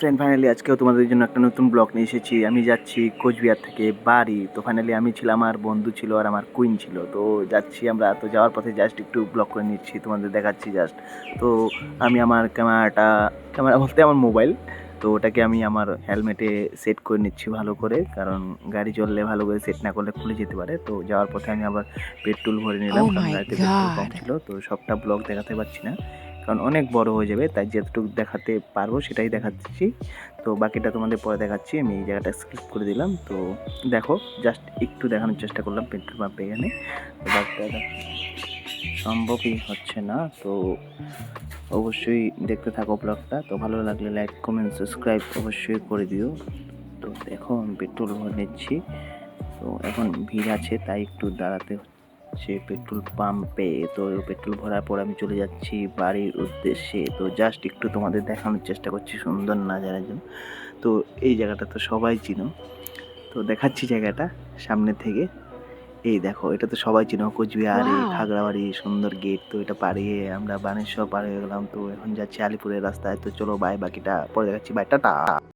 Friend, finally আজকেও তোমাদের জন্য একটা নতুন ব্লগ নিয়ে এসেছি। আমি যাচ্ছি কোচবিহার থেকে বাড়ি। তো ফাইনালি আমি ছিলাম, আমার বন্ধু ছিল আর আমার কুইন ছিল। তো যাচ্ছি আমরা, তো যাওয়ার পথে জাস্ট একটু ব্লগ করে নিচ্ছি, তোমাদের দেখাচ্ছি জাস্ট। তো আমি আমার ক্যামেরা বলতে আমার মোবাইল, তো ওটাকে আমি আমার হেলমেটে সেট করে নিচ্ছি ভালো করে, কারণ গাড়ি চললে ভালো করে সেট না করলে খুলে যেতে পারে। তো যাওয়ার পথে আমি আবার পেট্রোল ভরে নিলাম, Oh কারণ my গাড়িতে পেট্রোল কম god. ছিল। তো সবটা ব্লগ দেখাতে পারছি না, কারণ অনেক বড় হয়ে যাবে, তাই যেটুকু দেখাতে পারবো সেটাই দেখাচ্ছি। তো বাকিটা তোমাদের পরে দেখাচ্ছি। আমি এই জায়গাটা স্কিপ করে দিলাম। তো দেখো, জাস্ট একটু দেখানোর চেষ্টা করলাম পেট্রোল পাম্পে এখানে। তো বাকিটা সম্ভবই হচ্ছে না। তো অবশ্যই দেখতে থাকো ব্লগটা। তো ভালো লাগলে লাইক, কমেন্ট, সাবস্ক্রাইব অবশ্যই করে দিও। তো দেখো, আমি পেট্রোল ভরে নিচ্ছি। তো এখন ভিড় আছে, তাই একটু দাঁড়াতে হচ্ছে পেট্রোল পাম্পে। তো পেট্রোল ভরার পর আমি চলে যাচ্ছি বাড়ির উদ্দেশ্যে। তো জাস্ট একটু তোমাদের দেখানোর চেষ্টা করছি সুন্দর নাজারার জন্য। তো এই জায়গাটা তো সবাই চিনো, তো দেখাচ্ছি জায়গাটা সামনে থেকে। এই দেখো, এটা তো সবাই চিনো, কোচবিহার এই Wow. খাগড়াবাড়ি সুন্দর গেট। তো এটা পাড়িয়ে আমরা বানেশ্বর পার হয়ে গেলাম। তো এখন যাচ্ছি আলিপুরের রাস্তায়। তো চলো বাই, বাকিটা পরে দেখাচ্ছি। Bye, tata.